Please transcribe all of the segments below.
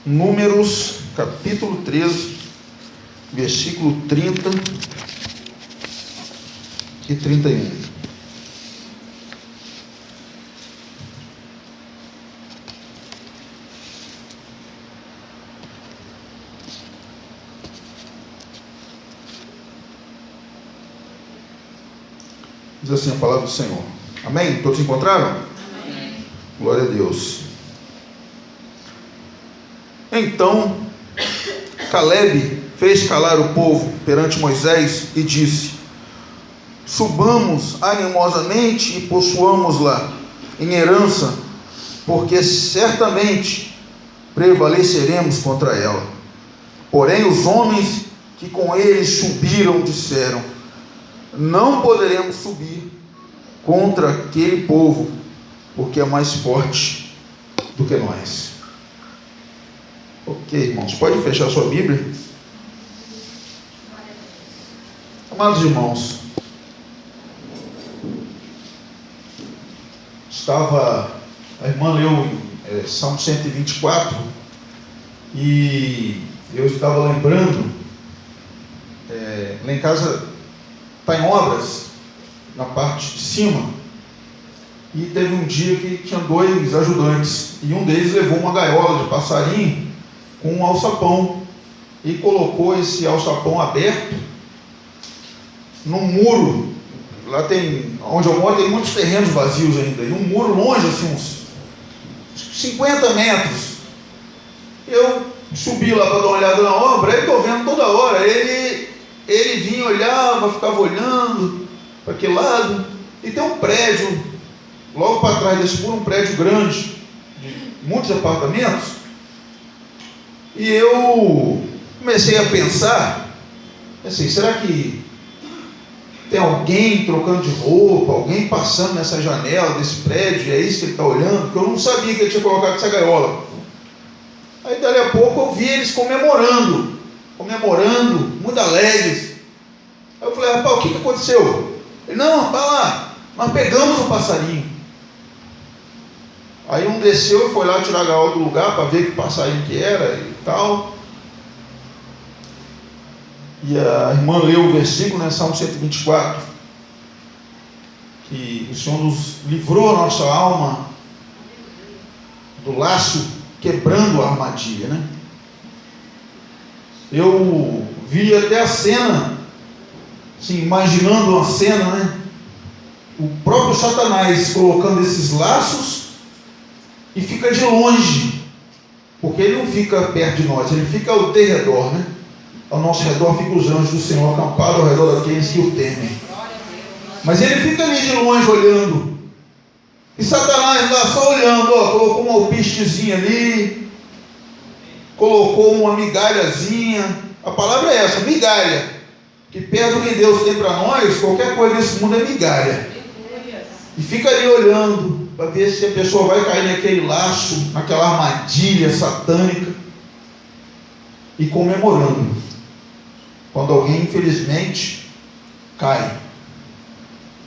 Números, capítulo 13, versículo 30 e 31. Diz assim a palavra do Senhor. Amém? Todos encontraram? Amém. Glória a Deus. Então, Calebe fez calar o povo perante Moisés e disse: subamos animosamente e possuamos-la em herança, porque certamente prevaleceremos contra ela. Porém, os homens que com eles subiram disseram: não poderemos subir contra aquele povo, porque é mais forte do que nós. Ok, irmãos, pode fechar sua Bíblia. Amados irmãos, a irmã leu Salmo 124 e eu estava lembrando, lá em casa está em obras, na parte de cima, e teve um dia que tinha 2 ajudantes, e um deles levou uma gaiola de passarinho com um alçapão, e colocou esse alçapão aberto num muro. Lá tem, onde eu moro, tem muitos terrenos vazios ainda, e um muro longe, assim, uns 50 metros. Eu subi lá para dar uma olhada na obra, aí estou vendo toda hora, ele vinha, olhava, ficava olhando para aquele lado, e tem um prédio, logo para trás desse muro, um prédio grande, de muitos apartamentos, e eu comecei a pensar, assim, será que tem alguém trocando de roupa, alguém passando nessa janela desse prédio, e é isso que ele está olhando? Porque eu não sabia que ele tinha colocado essa gaiola. Aí dali a pouco eu vi eles comemorando, muito alegres. Aí eu falei: rapaz, o que aconteceu? Ele: não, vai lá, nós pegamos um passarinho. Aí um desceu e foi lá tirar a gaiola do lugar para ver que passarinho que era e tal. E a irmã leu o versículo, né, Salmo 124, que o Senhor nos livrou a nossa alma do laço, quebrando a armadilha, né? Eu vi até a cena, assim, imaginando uma cena, né? O próprio Satanás colocando esses laços e fica de longe, porque ele não fica perto de nós, ele fica ao derredor, né? Ao nosso redor ficam os anjos do Senhor acampados ao redor daqueles que o temem. Mas ele fica ali de longe olhando. E Satanás lá só olhando, ó, colocou uma alpistezinha ali, colocou uma migalhazinha. A palavra é essa, migalha. Que perto do que Deus tem para nós, qualquer coisa desse mundo é migalha. E fica ali olhando para ver se a pessoa vai cair naquele laço, naquela armadilha satânica, e comemorando quando alguém infelizmente cai,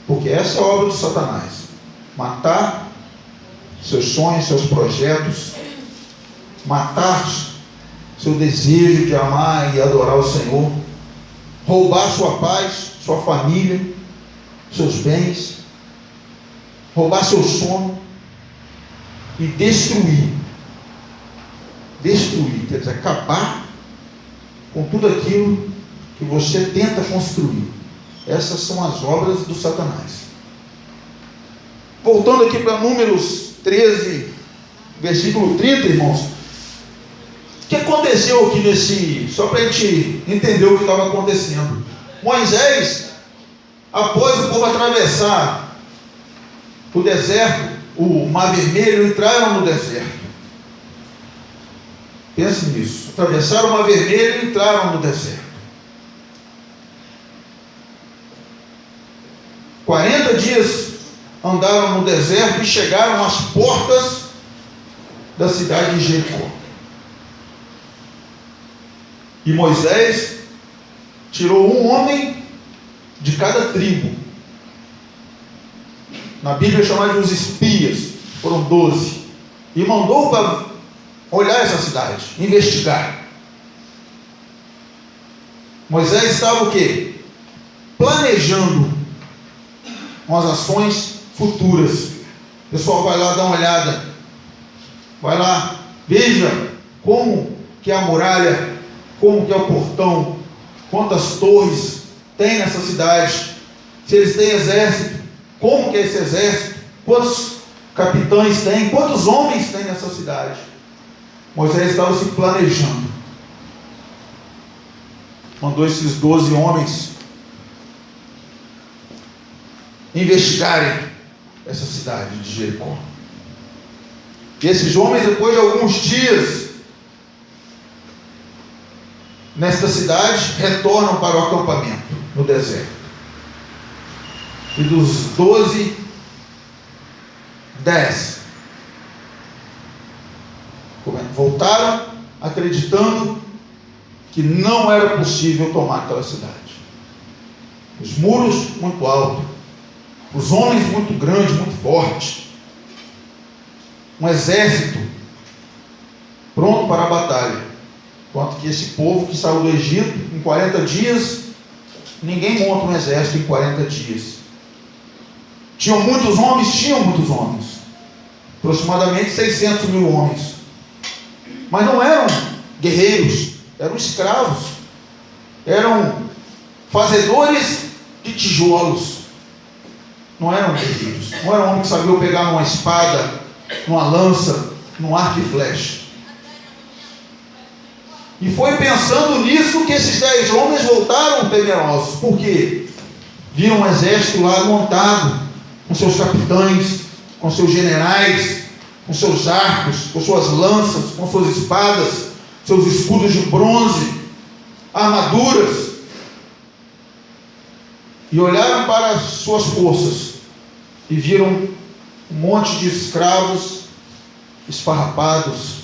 porque essa é a obra de Satanás: matar seus sonhos, seus projetos, matar seu desejo de amar e adorar o Senhor, roubar sua paz, sua família, seus bens, roubar seu sono e destruir, quer dizer, acabar com tudo aquilo que você tenta construir. Essas são as obras do Satanás. Voltando aqui para Números 13, versículo 30, irmãos. O que aconteceu aqui só para a gente entender o que estava acontecendo. Moisés, após o povo atravessar o deserto, o Mar Vermelho, entraram no deserto. Pense nisso. Atravessaram o Mar Vermelho e entraram no deserto. 40 dias andaram no deserto e chegaram às portas da cidade de Jericó. E Moisés tirou um homem de cada tribo. Na Bíblia é chamado de os espias, foram 12. E mandou para olhar essa cidade, investigar. Moisés estava o quê? Planejando umas ações futuras. O pessoal vai lá dar uma olhada. Vai lá, veja como que é a muralha, como que é o portão, quantas torres tem nessa cidade, se eles têm exército, como que é esse exército, quantos capitães tem, quantos homens tem nessa cidade. Moisés estava se planejando. Mandou esses 12 homens investigarem essa cidade de Jericó. E esses homens, depois de alguns dias nesta cidade, retornam para o acampamento no deserto. E dos 12, 10 voltaram acreditando que não era possível tomar aquela cidade. Os muros muito altos, os homens muito grandes, muito fortes, um exército pronto para a batalha. Enquanto que esse povo que saiu do Egito em 40 dias, ninguém monta um exército em 40 dias. Tinham muitos homens, aproximadamente 600 mil homens, mas não eram guerreiros, eram escravos, eram fazedores de tijolos, não eram guerreiros, não eram homens que sabiam pegar numa espada, numa lança, num arco e flecha. E foi pensando nisso que esses 10 homens voltaram temerosos, porque viram um exército lá montado, com seus capitães, com seus generais, com seus arcos, com suas lanças, com suas espadas, seus escudos de bronze, armaduras, e olharam para as suas forças e viram um monte de escravos esfarrapados,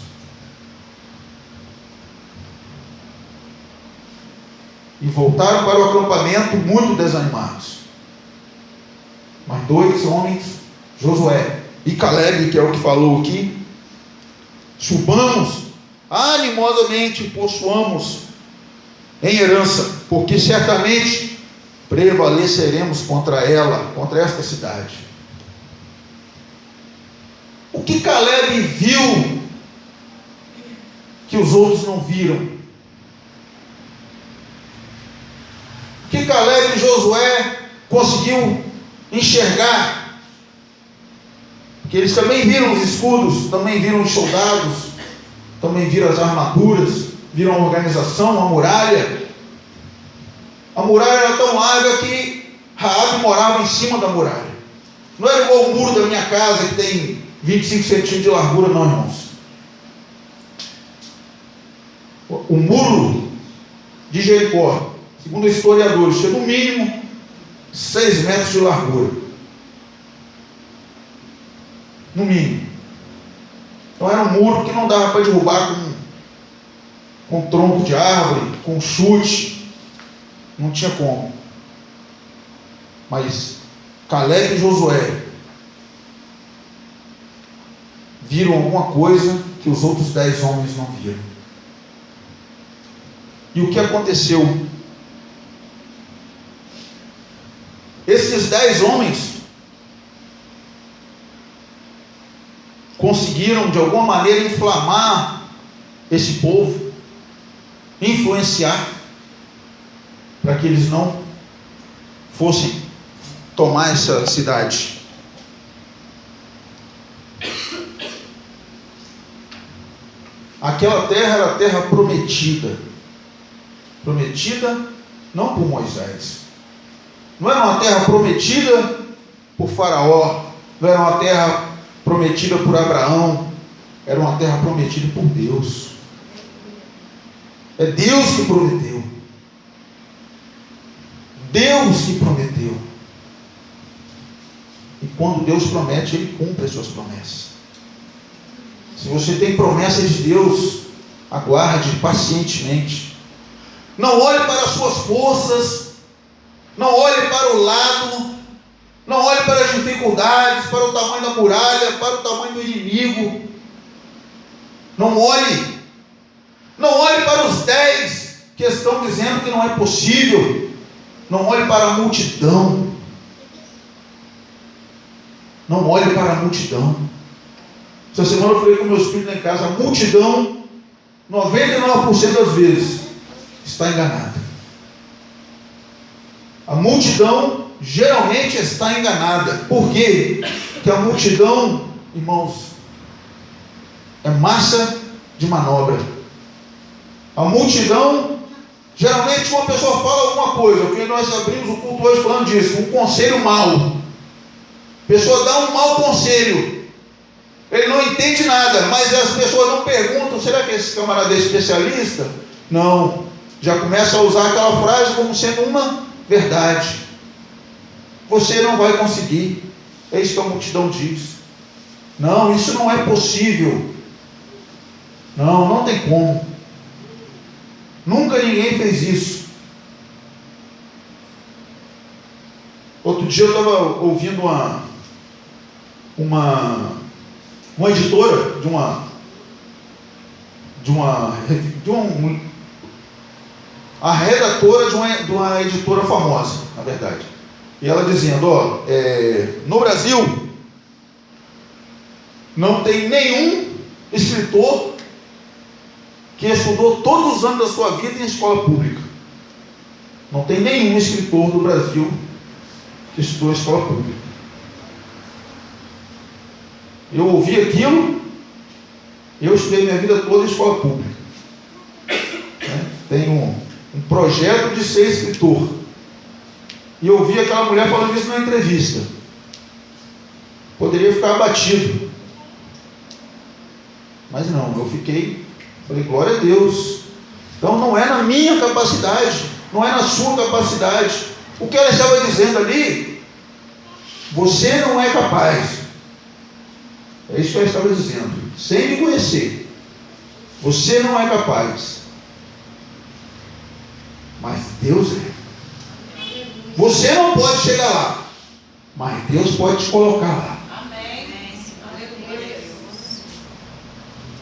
e voltaram para o acampamento muito desanimados. Mas 2 homens, Josué e Caleb, que é o que falou aqui, subamos animosamente, possuamos em herança, porque certamente prevaleceremos contra ela, contra esta cidade. O que Caleb viu que os outros não viram? O que Caleb e Josué conseguiu enxergar? Porque eles também viram os escudos, também viram os soldados, também viram as armaduras, viram a organização, a muralha. A muralha era tão larga que Raabe morava em cima da muralha. Não era igual o muro da minha casa que tem 25 centímetros de largura, não, irmãos. O muro de Jericó, segundo historiadores, tinha no mínimo 6 metros de largura. No mínimo. Então era um muro que não dava para derrubar com tronco de árvore, com chute. Não tinha como. Mas Caleb e Josué viram alguma coisa que os outros 10 homens não viram. E o que aconteceu? Esses 10 homens conseguiram de alguma maneira inflamar esse povo, influenciar, para que eles não fossem tomar essa cidade. Aquela terra era a terra prometida. Prometida não por Moisés. Não era uma terra prometida por Faraó. Não era uma terra prometida por Abraão. Era uma terra prometida por Deus. É Deus que prometeu. Deus que prometeu. E quando Deus promete, Ele cumpre as suas promessas. Se você tem promessas de Deus, aguarde pacientemente. Não olhe para as suas forças, não olhe para o lado, não olhe para as dificuldades, para o tamanho da muralha, para o tamanho do inimigo. Não olhe. Não olhe para os 10 que estão dizendo que não é possível. Não olhe para a multidão. Não olhe para a multidão. Essa semana eu falei com meus filhos lá em casa, a multidão, 99% das vezes, está enganada. A multidão geralmente está enganada. Por quê? Porque a multidão, irmãos, é massa de manobra. A multidão, geralmente uma pessoa fala alguma coisa, porque nós abrimos o culto hoje falando disso, um conselho mau. A pessoa dá um mau conselho, ele não entende nada, mas as pessoas não perguntam, será que esse camarada é especialista? Não, já começa a usar aquela frase como sendo uma verdade. Você não vai conseguir, é isso que a multidão diz. Não, isso não é possível. Não, não tem como. Nunca ninguém fez isso. Outro dia eu estava ouvindo uma editora a redatora de uma editora famosa, na verdade. E ela dizendo, no Brasil não tem nenhum escritor que estudou todos os anos da sua vida em escola pública. Não tem nenhum escritor do Brasil que estudou em escola pública. Eu ouvi aquilo, eu estudei minha vida toda em escola pública. Tenho um projeto de ser escritor. E eu ouvi aquela mulher falando isso na entrevista. Poderia ficar abatido. Mas não, eu falei, glória a Deus. Então não é na minha capacidade, não é na sua capacidade. O que ela estava dizendo ali, você não é capaz. É isso que ela estava dizendo, sem me conhecer. Você não é capaz. Mas Deus é. Você não pode chegar lá, mas Deus pode te colocar lá.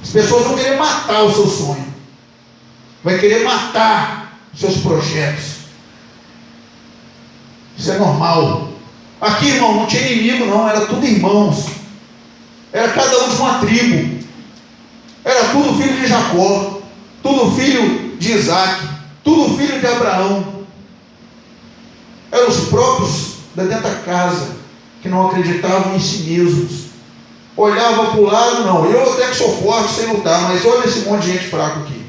As pessoas vão querer matar o seu sonho, vai querer matar os seus projetos. Isso é normal. Aqui, irmão, não tinha inimigo não, era tudo irmãos, era cada um de uma tribo, era tudo filho de Jacó, tudo filho de Isaac, tudo filho de Abraão. Eram os próprios da dentro da casa que não acreditavam em si mesmos. Olhava para o lado, não, eu até que sou forte sem lutar, mas olha esse monte de gente fraco aqui.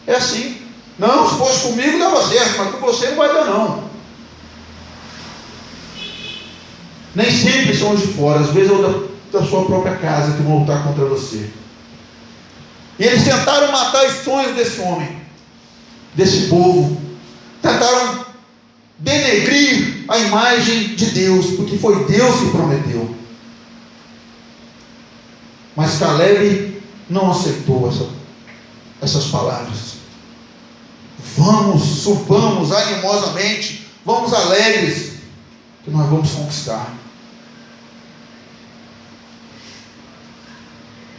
É assim. Não, se fosse comigo dava certo, mas com você não vai dar não. Nem sempre são os de fora, às vezes é o da sua própria casa que vão lutar contra você. E eles tentaram matar os sonhos desse homem, desse povo. Tentaram denegrir a imagem de Deus, porque foi Deus que prometeu. Mas Caleb não aceitou essas palavras. Vamos, subamos animosamente, vamos alegres, que nós vamos conquistar.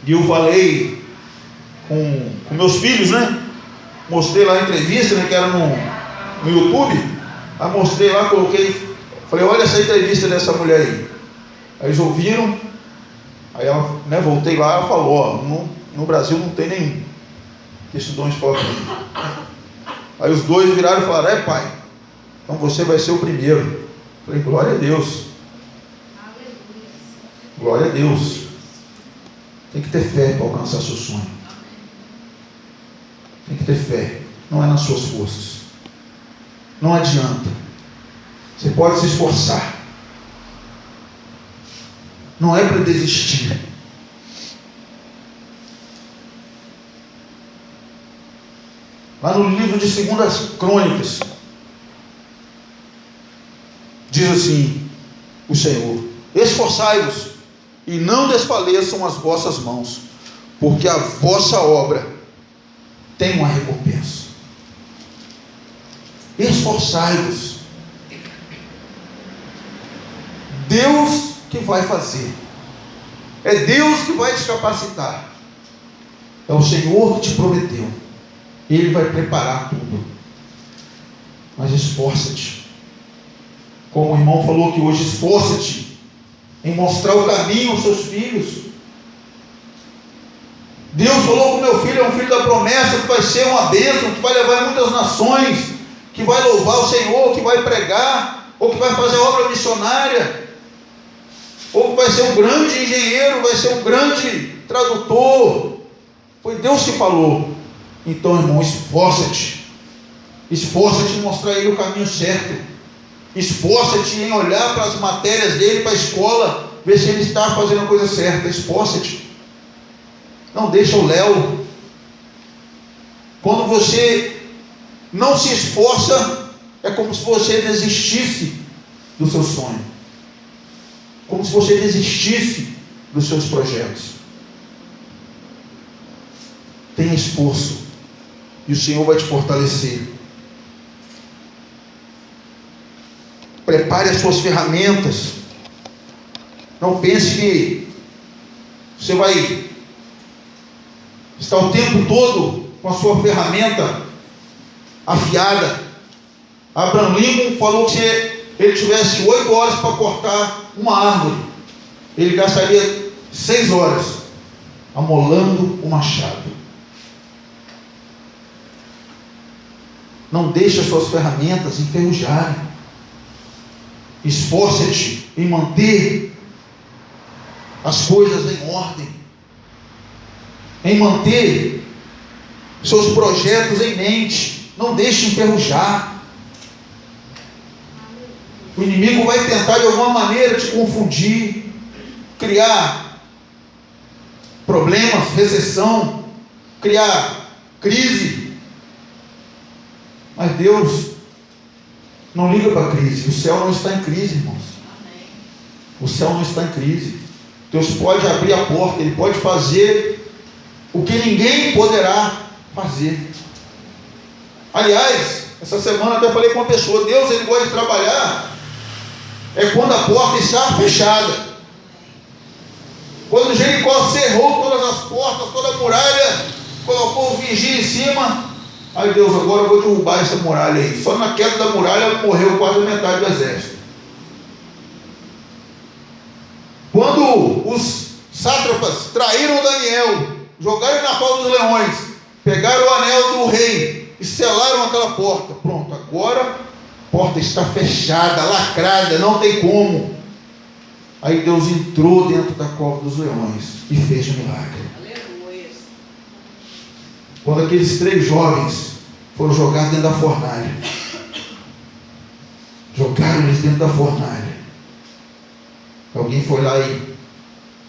E eu falei com meus filhos, né? Mostrei lá a entrevista, né, que era no YouTube. Aí mostrei lá, coloquei, falei, olha essa entrevista dessa mulher aí. Aí eles ouviram, aí ela, né, voltei lá, ela falou, no Brasil não tem nenhum que estudou em escola pública. Aí os dois viraram e falaram, pai, então você vai ser o primeiro. Falei, glória a Deus. Glória a Deus. Tem que ter fé para alcançar seu sonho. Tem que ter fé. Não é nas suas forças. Não adianta. Você pode se esforçar. Não é para desistir. Lá no livro de 2 Crônicas, diz assim o Senhor: esforçai-vos e não desfaleçam as vossas mãos, porque a vossa obra tem uma recompensa. Esforçai-vos. Deus que vai fazer. É Deus que vai te capacitar. É o Senhor que te prometeu. Ele vai preparar tudo. Mas esforça-te. Como o irmão falou aqui hoje, esforça-te em mostrar o caminho aos seus filhos. Deus falou que o meu filho é um filho da promessa, que vai ser uma bênção, que vai levar em muitas nações, que vai louvar o Senhor, que vai pregar, ou que vai fazer obra missionária, ou que vai ser um grande engenheiro, vai ser um grande tradutor. Foi Deus que falou. Então, irmão, esforça-te. Esforça-te em mostrar a ele o caminho certo. Esforça-te em olhar para as matérias dele, para a escola, ver se ele está fazendo a coisa certa. Esforça-te. Não deixa o Léo. Quando você não se esforça, é como se você desistisse do seu sonho, como se você desistisse dos seus projetos. Tenha esforço e o Senhor vai te fortalecer. Prepare as suas ferramentas. Não pense que você vai estar o tempo todo com a sua ferramenta afiada. Abraham Lincoln falou que se ele tivesse 8 horas para cortar uma árvore, ele gastaria 6 horas amolando o machado. Não deixe as suas ferramentas enferrujarem. Esforça-te em manter as coisas em ordem, em manter seus projetos em mente. Não deixe enferrujar. O inimigo vai tentar de alguma maneira te confundir, criar problemas, recessão, criar crise. Mas Deus não liga para a crise. O céu não está em crise, irmãos. O céu não está em crise. Deus pode abrir a porta, Ele pode fazer o que ninguém poderá fazer. Aliás, essa semana até falei com uma pessoa, Deus, Ele gosta de trabalhar quando a porta está fechada. Quando Jericó cerrou todas as portas, toda a muralha, colocou o vigia em cima, aí Deus, agora eu vou derrubar essa muralha aí. Só na queda da muralha morreu quase metade do exército. Quando os sátrapas traíram Daniel, jogaram na cova dos leões, pegaram o anel do rei e selaram aquela porta. Pronto, agora a porta está fechada, lacrada, não tem como. Aí Deus entrou dentro da cova dos leões e fez um milagre. Aleluia. Quando aqueles 3 jovens foram jogados dentro da fornalha, jogaram eles dentro da fornalha, alguém foi lá e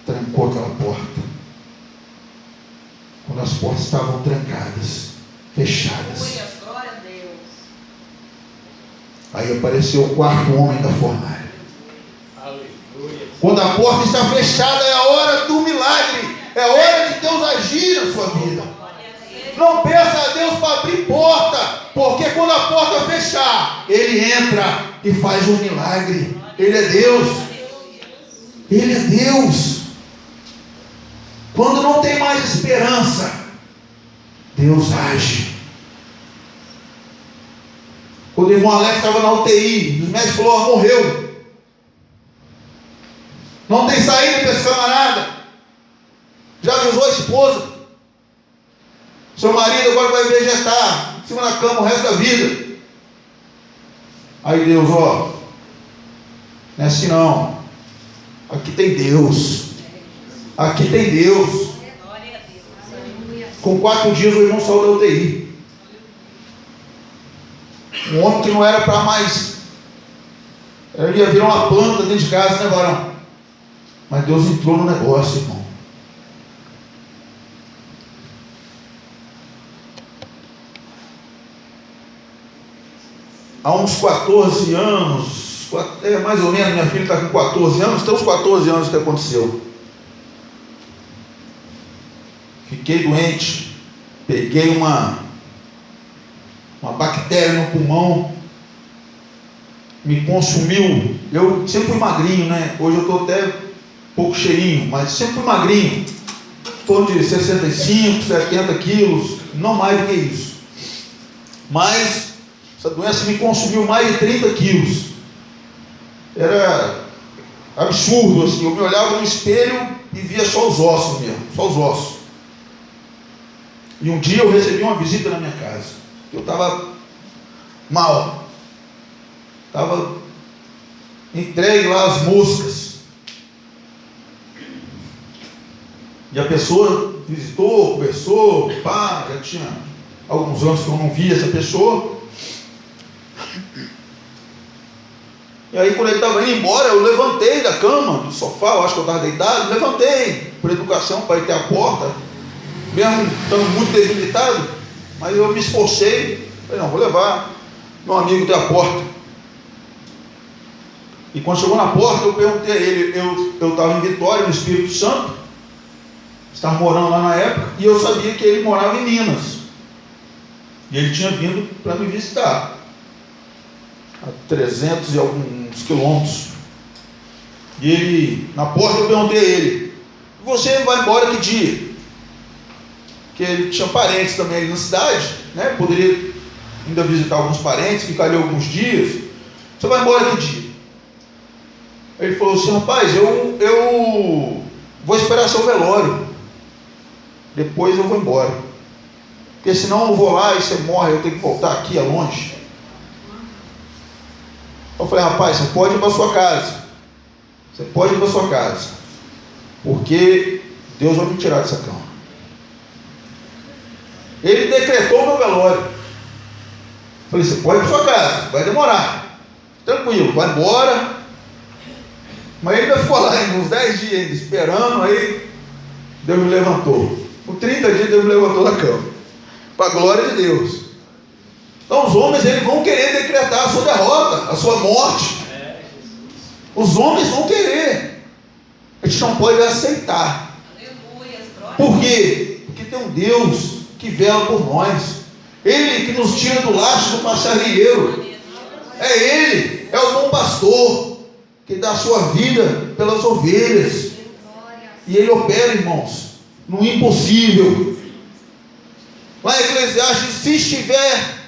trancou aquela porta. Quando as portas estavam trancadas, fechadas, aí apareceu o 4º homem da fornalha. Quando a porta está fechada, é a hora do milagre, é a hora de Deus agir na sua vida. Não peça a Deus para abrir porta, porque quando a porta fechar, Ele entra e faz um milagre. Ele é Deus. Ele é Deus. Quando não tem mais esperança, Deus age. Quando o irmão Alex estava na UTI, os médicos falaram, morreu. Não tem saída para esse camarada. Já avisou a esposa. Seu marido agora vai vegetar em cima da cama o resto da vida. Aí Deus, não é assim não. Aqui tem Deus. Aqui tem Deus. Com 4 dias o irmão saiu da UTI. Um homem que não era para mais. Ele ia virar uma planta dentro de casa, né, varão? Mas Deus entrou no negócio, irmão. Há uns 14 anos, mais ou menos, minha filha está com 14 anos, tem uns 14 anos que aconteceu. Fiquei doente, peguei uma bactéria no pulmão, me consumiu. Eu sempre fui magrinho, né? Hoje eu estou até um pouco cheinho, mas sempre fui magrinho. em torno de 65, 70 quilos, não mais do que isso. Mas essa doença me consumiu mais de 30 quilos. Era absurdo, assim. Eu me olhava no espelho e via só os ossos mesmo, só os ossos. E um dia eu recebi uma visita na minha casa. Eu estava mal. Estava entregue lá às moscas. E a pessoa visitou, conversou, pá, já tinha alguns anos que eu não via essa pessoa. E aí, quando ele estava indo embora, eu levantei da cama, do sofá, eu acho que eu estava deitado, levantei por educação para ir até a porta, mesmo estando muito debilitado, mas eu me esforcei, falei, não, vou levar meu amigo até a porta. E quando chegou na porta, eu perguntei a ele, eu estava em Vitória, no Espírito Santo, estava morando lá na época, e eu sabia que ele morava em Minas, e ele tinha vindo para me visitar, a 300 e alguns quilômetros. E ele, na porta, eu perguntei a ele, você vai embora que dia? Porque ele tinha parentes também ali na cidade, né? Poderia ainda visitar alguns parentes, ficar ali alguns dias. Você vai embora que dia? Ele falou assim, rapaz, eu vou esperar seu velório, depois eu vou embora, porque senão eu vou lá e você morre, eu tenho que voltar aqui, é longe. Eu falei, rapaz, você pode ir para sua casa, você pode ir para sua casa, porque Deus vai me tirar dessa cama. Ele decretou o meu velório. Eu falei, você pode ir para sua casa, vai demorar, tranquilo, vai embora. Mas ele ainda ficou lá uns 10 dias ainda, esperando. Aí Deus me levantou. Por 30 dias Deus me levantou da cama, para a glória de Deus. Então os homens, eles vão querer decretar a sua derrota, a sua morte. Os homens vão querer. A gente não pode aceitar. Por quê? Porque tem um Deus que vela por nós. Ele que nos tira do laço do passarinheiro. É Ele, é o bom pastor, que dá a sua vida pelas ovelhas. E Ele opera, irmãos, no impossível. Lá em Eclesiastes, se estiver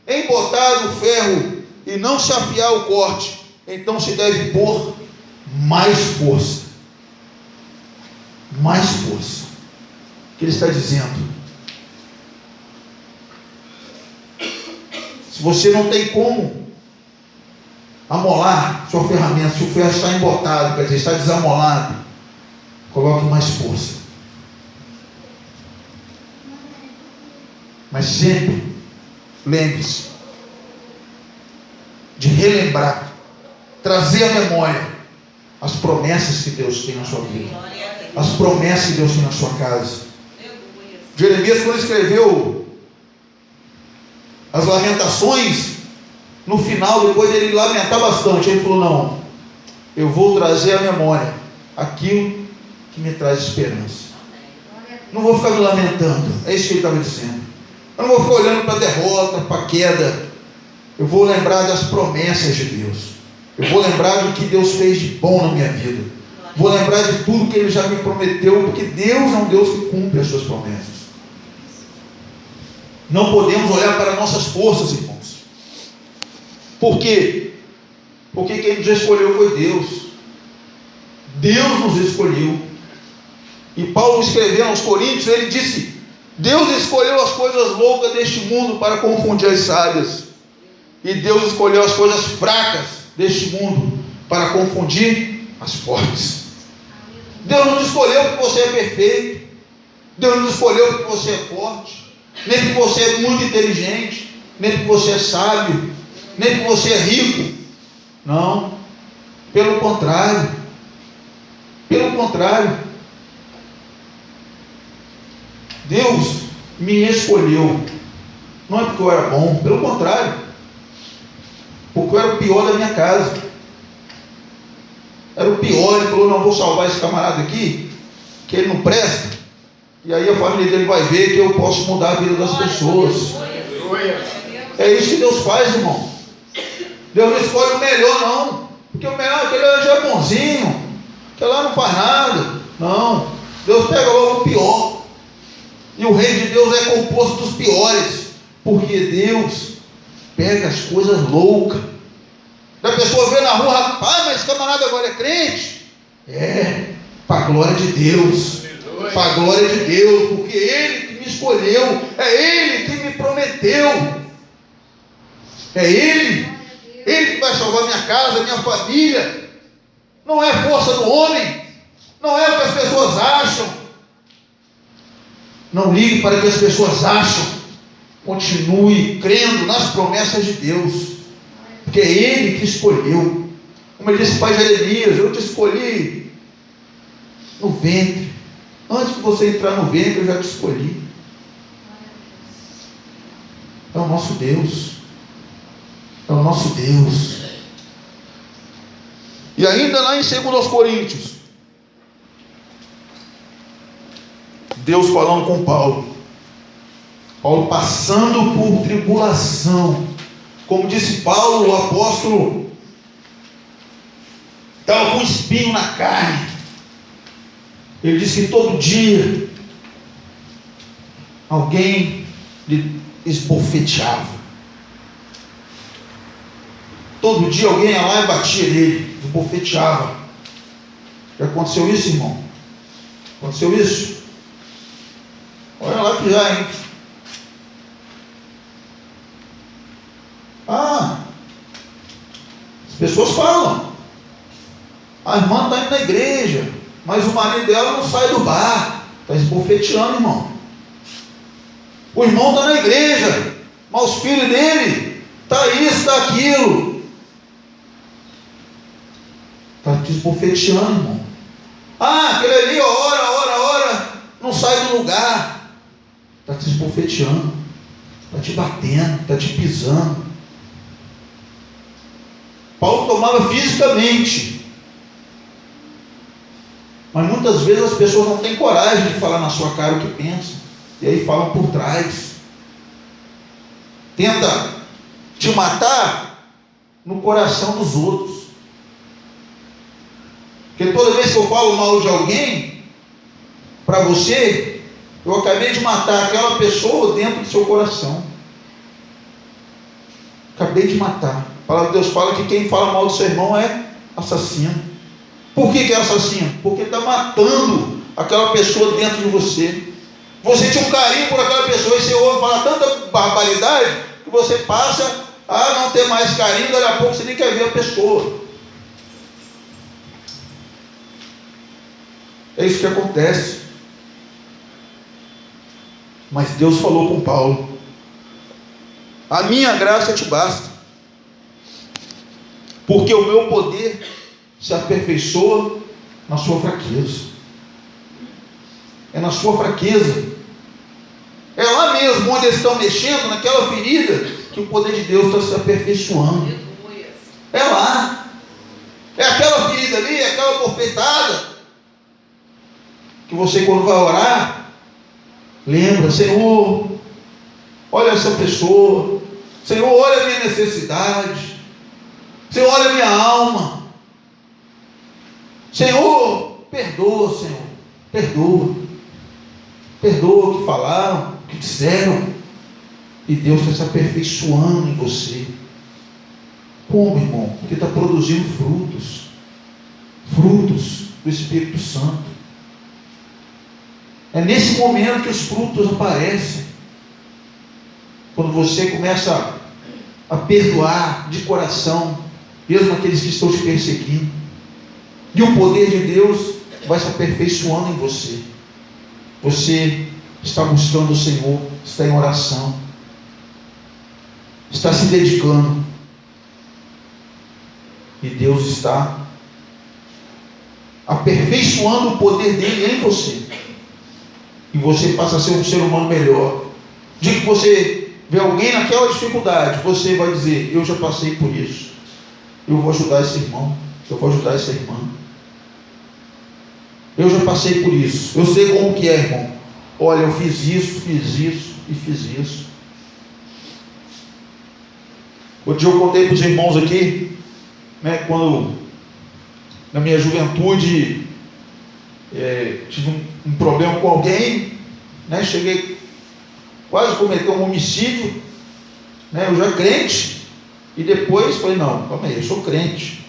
embotado o ferro e não se afiar o corte, então se deve pôr mais força. Mais força. O que ele está dizendo? Se você não tem como amolar sua ferramenta, se o ferro está embotado, quer dizer, está desamolado, coloque mais força. Mas sempre lembre-se de relembrar, trazer à memória as promessas que Deus tem na sua vida, as promessas que Deus tem na sua casa. Jeremias, quando escreveu as lamentações, no final, depois dele lamentar bastante, ele falou, não, eu vou trazer à memória aquilo que me traz esperança. Não vou ficar me lamentando, é isso que ele estava dizendo. Eu não vou ficar olhando para a derrota, para a queda. Eu vou lembrar das promessas de Deus. Eu vou lembrar do que Deus fez de bom na minha vida. Vou lembrar de tudo que Ele já me prometeu, porque Deus é um Deus que cumpre as suas promessas. Não podemos olhar para nossas forças, irmãos. Por quê? Porque quem nos escolheu foi Deus. Deus nos escolheu. E Paulo, escrevendo aos Coríntios, ele disse, Deus escolheu as coisas loucas deste mundo para confundir as sábias. E Deus escolheu as coisas fracas deste mundo para confundir as fortes. Deus não te escolheu porque você é perfeito. Deus não te escolheu porque você é forte. Nem porque você é muito inteligente. Nem porque você é sábio. Nem porque você é rico. Não. Pelo contrário. Pelo contrário. Deus me escolheu. Não é porque eu era bom. Pelo contrário. Porque eu era o pior da minha casa. Era o pior. Ele falou, não, vou salvar esse camarada aqui, que ele não presta. E aí a família dele vai ver que eu posso mudar a vida das pessoas. É isso que Deus faz, irmão. Deus não escolhe o melhor, não. Porque o melhor, aquele já é bonzinho, aquele lá não faz nada. Não. Deus pega logo o pior. E o reino de Deus é composto dos piores, porque Deus pega as coisas loucas. A pessoa vê na rua, rapaz, mas esse camarada agora é crente. Para a glória de Deus, para a glória de Deus, porque Ele que me escolheu, é Ele que me prometeu, é Ele que vai salvar minha casa, minha família. Não é a força do homem, não é o que as pessoas acham. Não ligue para o que as pessoas acham, continue crendo nas promessas de Deus, porque é Ele que escolheu. Como ele disse para Jeremias: eu te escolhi no ventre, antes de você entrar no ventre eu já te escolhi. É o nosso Deus, é o nosso Deus. E ainda lá em 2 Coríntios, Deus falando com Paulo passando por tribulação. Como disse Paulo, o apóstolo estava com um espinho na carne. Ele disse que todo dia alguém lhe esbofeteava. Todo dia alguém ia lá e batia nele, esbofeteava. Já aconteceu isso, irmão? Aconteceu isso? Olha lá que já, hein? As pessoas falam: a irmã está indo na igreja, mas o marido dela não sai do bar. Está esbofeteando, irmão. O irmão está na igreja, mas os filhos dele está isso, está aquilo. Está te esbofeteando, irmão. Aquele ali, ora, não sai do lugar. Está te esbofeteando, está te batendo, está te pisando. Paulo tomava fisicamente, mas muitas vezes as pessoas não têm coragem de falar na sua cara o que pensam, e aí falam por trás. Tenta te matar no coração dos outros, porque toda vez que eu falo mal de alguém para você, eu acabei de matar aquela pessoa dentro do seu coração. Acabei de matar. A palavra de Deus fala que quem fala mal do seu irmão é assassino. Por que é assassino? Porque está matando aquela pessoa dentro de você. Você tinha um carinho por aquela pessoa e você ouve falar tanta barbaridade que você passa a não ter mais carinho. Daqui a pouco você nem quer ver a pessoa. É isso que acontece. Mas Deus falou com Paulo: a minha graça te basta, porque o meu poder se aperfeiçoa na sua fraqueza. É na sua fraqueza, é lá mesmo onde eles estão mexendo, naquela ferida, que o poder de Deus está se aperfeiçoando. É lá, é aquela ferida ali, é aquela bofetada, que você, quando vai orar, lembra: Senhor, olha essa pessoa, Senhor, olha a minha necessidade, Senhor, olha a minha alma, Senhor, perdoa, Senhor, perdoa o que falaram, o que disseram, e Deus está se aperfeiçoando em você. Como, irmão? Porque está produzindo frutos do Espírito Santo. É nesse momento que os frutos aparecem, quando você começa a perdoar de coração, mesmo aqueles que estão te perseguindo, e o poder de Deus vai se aperfeiçoando em você. Você está buscando o Senhor, está em oração, está se dedicando, e Deus está aperfeiçoando o poder dele em você, e você passa a ser um ser humano melhor. De que você vê alguém naquela dificuldade, você vai dizer: eu já passei por isso, eu vou ajudar esse irmão, eu vou ajudar essa irmã, eu já passei por isso, eu sei como que é, irmão. Olha, eu fiz isso e fiz isso. Outro dia eu contei para os irmãos aqui, né, quando na minha juventude tive um problema com alguém, né? Cheguei quase a cometer um homicídio, né? Eu já crente, e depois falei, não, calma aí, eu sou crente,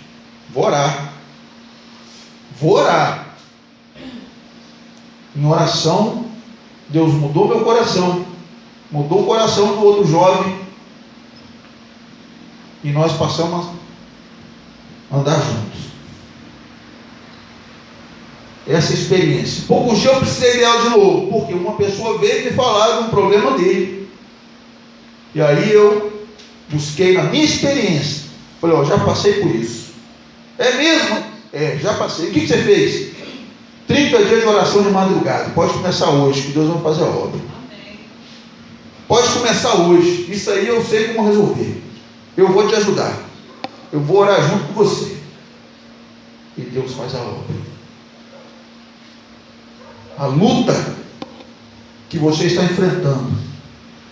vou orar. Em oração, Deus mudou meu coração, mudou o coração do outro jovem, e nós passamos a andar juntos. Essa experiência. Poucos dias eu precisei dela de novo, porque uma pessoa veio me falar de um problema dele, e aí eu busquei na minha experiência, falei, ó, já passei por isso. É mesmo? É, já passei. O que você fez? 30 dias de oração de madrugada. Pode começar hoje, que Deus vai fazer a obra. Amém. Pode começar hoje. Isso aí eu sei como resolver. Eu vou te ajudar. Eu vou orar junto com você. E Deus faz a obra. A luta que você está enfrentando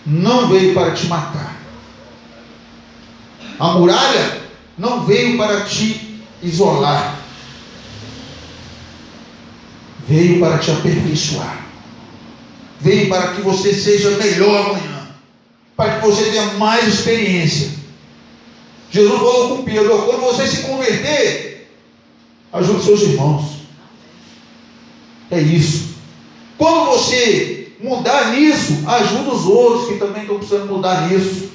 não veio para te matar. A muralha não veio para te isolar. Veio para te aperfeiçoar. Veio para que você seja melhor amanhã. Para que você tenha mais experiência. Jesus falou com Pedro, quando você se converter, ajude seus irmãos. É isso. Quando você mudar nisso, ajuda os outros que também estão precisando mudar nisso.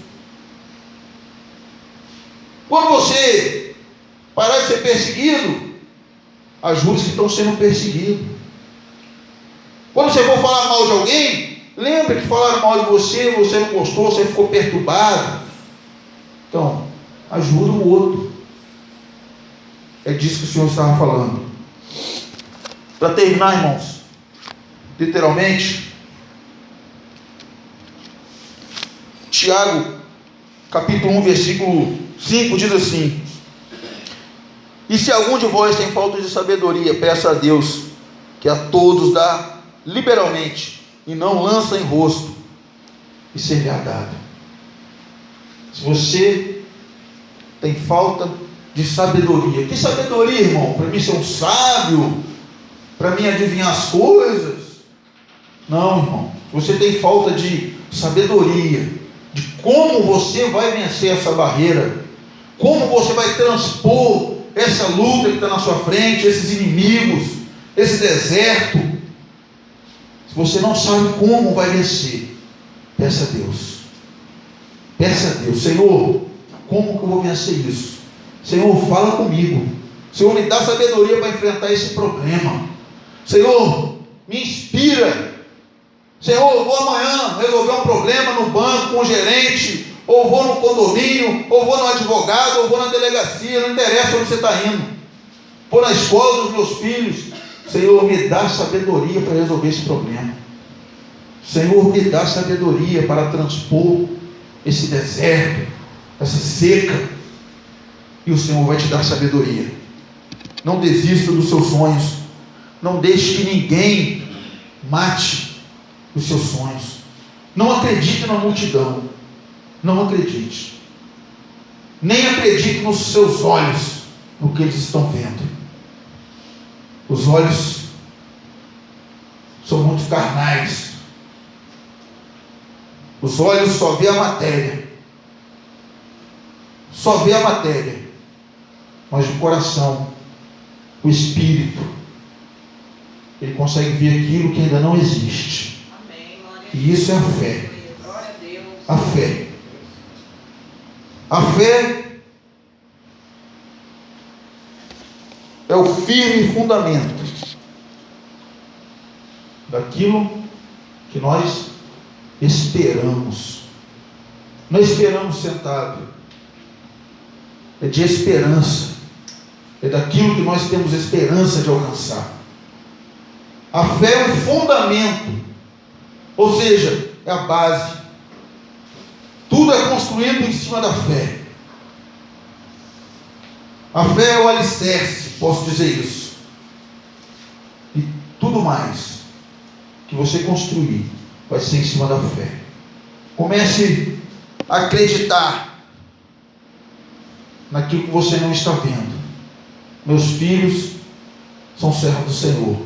Quando você parar de ser perseguido, ajude os que estão sendo perseguidos. Quando você for falar mal de alguém, lembre que falaram mal de você, você não gostou, você ficou perturbado. Então, ajuda o outro. É disso que o Senhor estava falando. Para terminar, irmãos, literalmente, Tiago, capítulo 1, versículo 5, diz assim: e se algum de vós tem falta de sabedoria, peça a Deus, que a todos dá liberalmente, e não lança em rosto, e ser-lhe dado. Se você tem falta de sabedoria, que sabedoria, irmão? Para mim ser um sábio? Para mim adivinhar as coisas? Não, irmão. Se você tem falta de sabedoria, de como você vai vencer essa barreira, como você vai transpor essa luta que está na sua frente, esses inimigos, esse deserto, se você não sabe como vai vencer, peça a Deus. Peça a Deus, Senhor, como que eu vou vencer isso? Senhor, fala comigo. Senhor, me dá sabedoria para enfrentar esse problema. Senhor, me inspira. Senhor, eu vou amanhã resolver um problema no banco com o gerente, ou vou no condomínio, ou vou no advogado, ou vou na delegacia, não interessa onde você está indo. Vou na escola dos meus filhos. Senhor, me dá sabedoria para resolver esse problema. Senhor, me dá sabedoria para transpor esse deserto, essa seca. E o Senhor vai te dar sabedoria. Não desista dos seus sonhos. Não deixe que ninguém mate os seus sonhos. Não acredite na multidão. Não acredite. Nem acredite nos seus olhos, no que eles estão vendo. Os olhos são muito carnais. Os olhos só vê a matéria. Só vê a matéria. Mas o coração, o espírito, ele consegue ver aquilo que ainda não existe. Amém. E isso é a fé. Glória a Deus. A fé. A fé é o firme fundamento daquilo que nós esperamos. Não esperamos sentado. É de esperança. É daquilo que nós temos esperança de alcançar. A fé é o fundamento. Ou seja, é a base. Tudo é construído em cima da fé. A fé é o alicerce, posso dizer isso. E tudo mais que você construir vai ser em cima da fé. Comece a acreditar naquilo que você não está vendo. Meus filhos são servos do Senhor.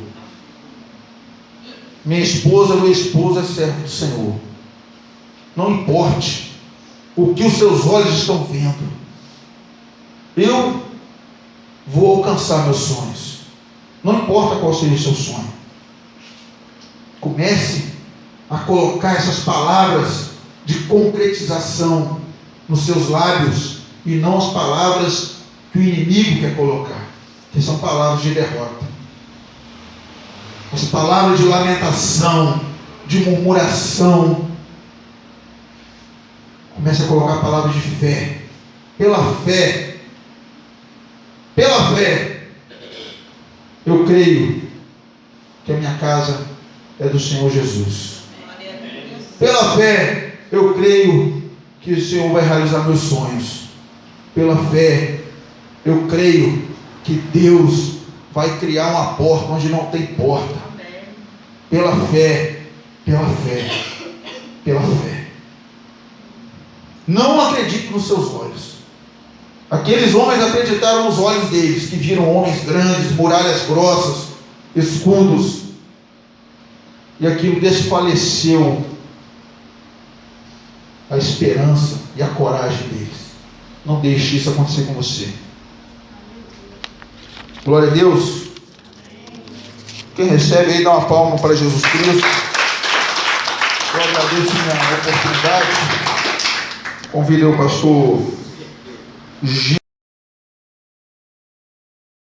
minha esposa, meu esposo é servo do Senhor. Não importe o que os seus olhos estão vendo, eu vou alcançar meus sonhos. Não importa qual seja o seu sonho. Comece a colocar essas palavras de concretização nos seus lábios e não as palavras que o inimigo quer colocar, que são palavras de derrota. As palavras de lamentação, de murmuração. Comece a colocar palavras de fé. Pela fé, eu creio que a minha casa é do Senhor Jesus. Pela fé, eu creio que o Senhor vai realizar meus sonhos. Pela fé, eu creio que Deus vai criar uma porta onde não tem porta. Pela fé. Não acredite nos seus olhos. Aqueles homens acreditaram nos olhos deles, que viram homens grandes, muralhas grossas, escudos, e aquilo desfaleceu a esperança e a coragem deles. Não deixe isso acontecer com você. Glória a Deus. Quem recebe aí, dá uma palma para Jesus Cristo. Eu agradeço a minha oportunidade. Convidei o pastor